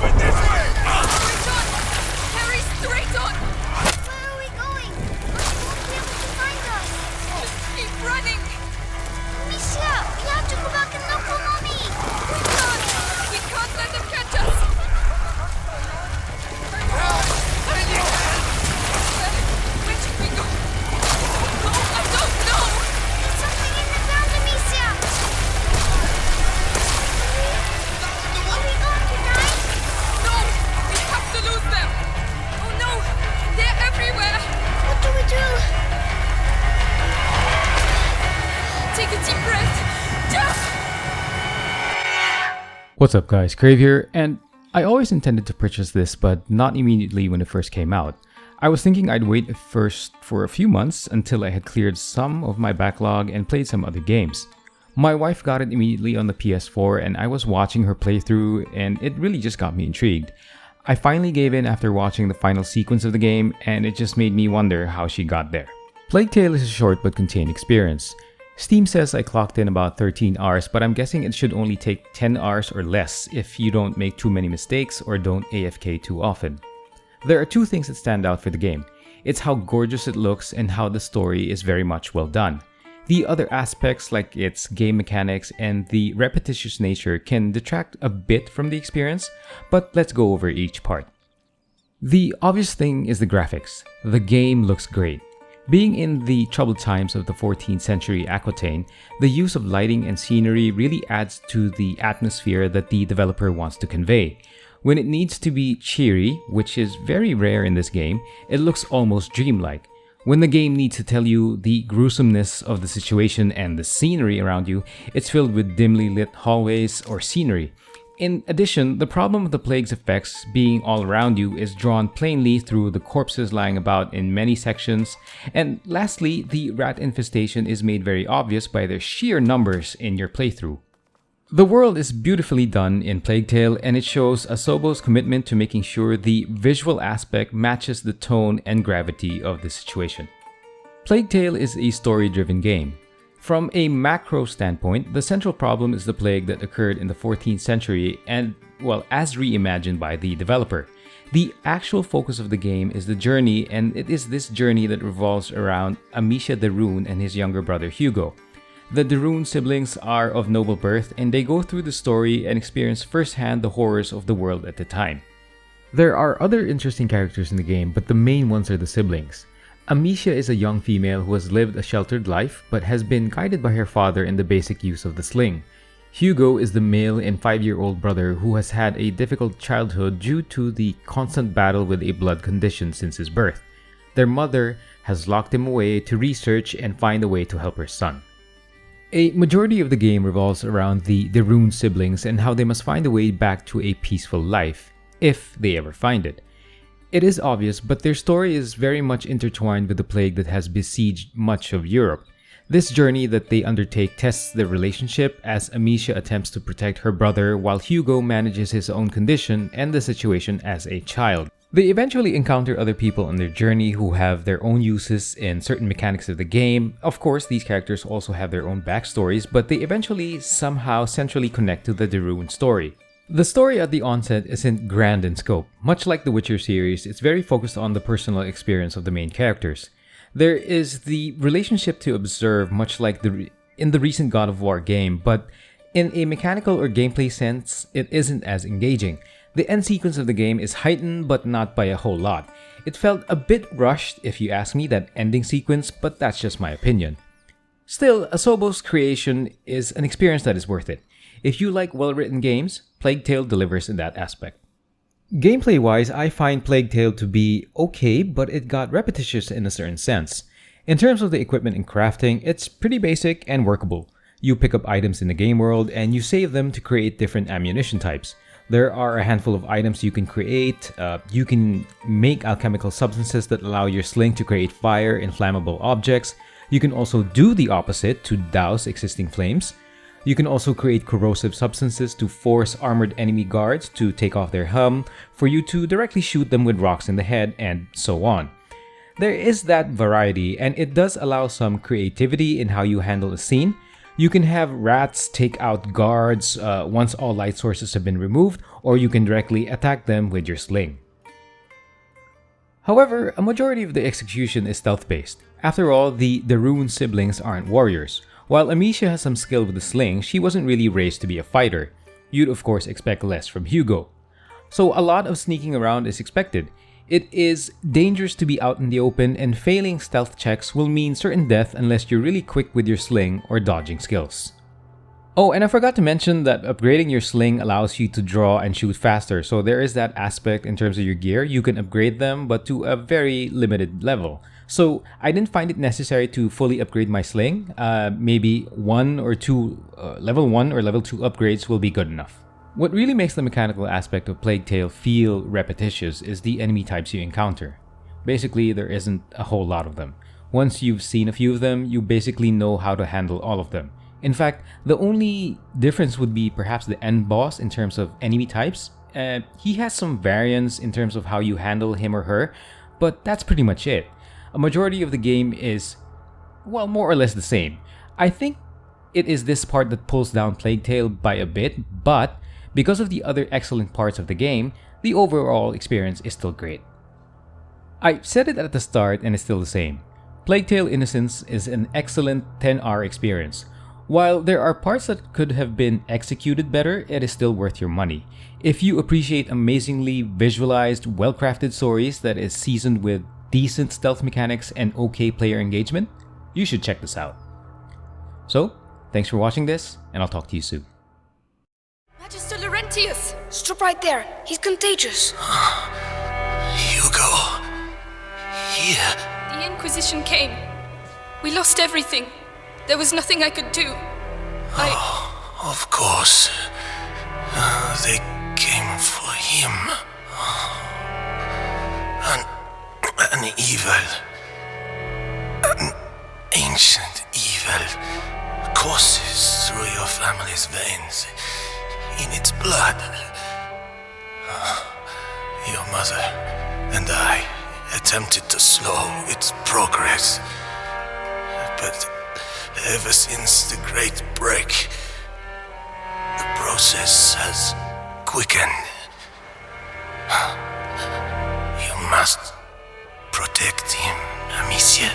Straight on! Harry, straight on! Where are we going? Mommy won't be able to find us. Just keep running! Misha, we have to go back and look for Mommy. We can't! We can't let them catch us! Where should we go? No, I don't know! There's something in the ground, Amicia. Are we going to die? No! We have to lose them! Oh no! They're everywhere! What do we do? Take a deep breath! Jeff! What's up guys, Crave here, and I always intended to purchase this but not immediately when it first came out. I was thinking I'd wait first for a few months until I had cleared some of my backlog and played some other games. My wife got it immediately on the PS4 and I was watching her playthrough and it really just got me intrigued. I finally gave in after watching the final sequence of the game and it just made me wonder how she got there. Plague Tale is a short but contained experience. Steam says I clocked in about 13 hours, but I'm guessing it should only take 10 hours or less if you don't make too many mistakes or don't AFK too often. There are two things that stand out for the game. It's how gorgeous it looks and how the story is very much well done. The other aspects like its game mechanics and the repetitious nature can detract a bit from the experience, but let's go over each part. The obvious thing is the graphics. The game looks great. Being in the troubled times of the 14th century Aquitaine, the use of lighting and scenery really adds to the atmosphere that the developer wants to convey. When it needs to be cheery, which is very rare in this game, it looks almost dreamlike. When the game needs to tell you the gruesomeness of the situation and the scenery around you, it's filled with dimly lit hallways or scenery. In addition, the problem of the plague's effects being all around you is drawn plainly through the corpses lying about in many sections. And lastly, the rat infestation is made very obvious by their sheer numbers in your playthrough. The world is beautifully done in Plague Tale and it shows Asobo's commitment to making sure the visual aspect matches the tone and gravity of the situation. Plague Tale is a story-driven game. From a macro standpoint, the central problem is the plague that occurred in the 14th century and, well, as reimagined by the developer. The actual focus of the game is the journey, and it is this journey that revolves around Amicia de Rune and his younger brother Hugo. The de Rune siblings are of noble birth and they go through the story and experience firsthand the horrors of the world at the time. There are other interesting characters in the game, but the main ones are the siblings. Amicia is a young female who has lived a sheltered life but has been guided by her father in the basic use of the sling. Hugo is the male and 5-year-old brother who has had a difficult childhood due to the constant battle with a blood condition since his birth. Their mother has locked him away to research and find a way to help her son. A majority of the game revolves around the de Rune siblings and how they must find a way back to a peaceful life, if they ever find it. It is obvious, but their story is very much intertwined with the plague that has besieged much of Europe. This journey that they undertake tests their relationship as Amicia attempts to protect her brother while Hugo manages his own condition and the situation as a child. They eventually encounter other people on their journey who have their own uses in certain mechanics of the game. Of course, these characters also have their own backstories, but they eventually somehow centrally connect to the de Rune story. The story at the onset isn't grand in scope. Much like the Witcher series, it's very focused on the personal experience of the main characters. There is the relationship to observe, much like in the recent God of War game, but in a mechanical or gameplay sense, it isn't as engaging. The end sequence of the game is heightened, but not by a whole lot. It felt a bit rushed if you ask me, that ending sequence, but that's just my opinion. Still, Asobo's creation is an experience that is worth it. If you like well-written games, Plague Tale delivers in that aspect. Gameplay-wise, I find Plague Tale to be okay, but it got repetitious in a certain sense. In terms of the equipment and crafting, it's pretty basic and workable. You pick up items in the game world and you save them to create different ammunition types. There are a handful of items you can create. You can make alchemical substances that allow your sling to create fire in flammable objects. You can also do the opposite to douse existing flames. You can also create corrosive substances to force armored enemy guards to take off their helm, for you to directly shoot them with rocks in the head, and so on. There is that variety, and it does allow some creativity in how you handle a scene. You can have rats take out guards once all light sources have been removed, or you can directly attack them with your sling. However, a majority of the execution is stealth-based. After all, the Rune siblings aren't warriors. While Amicia has some skill with the sling, she wasn't really raised to be a fighter. You'd of course expect less from Hugo. So a lot of sneaking around is expected. It is dangerous to be out in the open, and failing stealth checks will mean certain death unless you're really quick with your sling or dodging skills. Oh, and I forgot to mention that upgrading your sling allows you to draw and shoot faster, so there is that aspect in terms of your gear. You can upgrade them, but to a very limited level. So I didn't find it necessary to fully upgrade my sling. Maybe one or two level 1 or level 2 upgrades will be good enough. What really makes the mechanical aspect of Plague Tale feel repetitious is the enemy types you encounter. Basically, there isn't a whole lot of them. Once you've seen a few of them, you basically know how to handle all of them. In fact, the only difference would be perhaps the end boss in terms of enemy types. He has some variance in terms of how you handle him or her, but that's pretty much it. A majority of the game is, well, more or less the same. I think it is this part that pulls down Plague Tale by a bit, but because of the other excellent parts of the game, the overall experience is still great. I said it at the start and it's still the same. Plague Tale Innocence is an excellent 10-hour experience. While there are parts that could have been executed better, it is still worth your money. If you appreciate amazingly visualized, well-crafted stories that is seasoned with decent stealth mechanics and okay player engagement, you should check this out. So, thanks for watching this, and I'll talk to you soon. Magister Laurentius! Stop right there. He's contagious. Hugo. Here. The Inquisition came. We lost everything. There was nothing I could do. Of course. They came for him. An evil. An ancient evil courses through your family's veins. In its blood. Your mother and I attempted to slow its progress. But ever since the Great Break, the process has quickened. You must protect him, Amicia.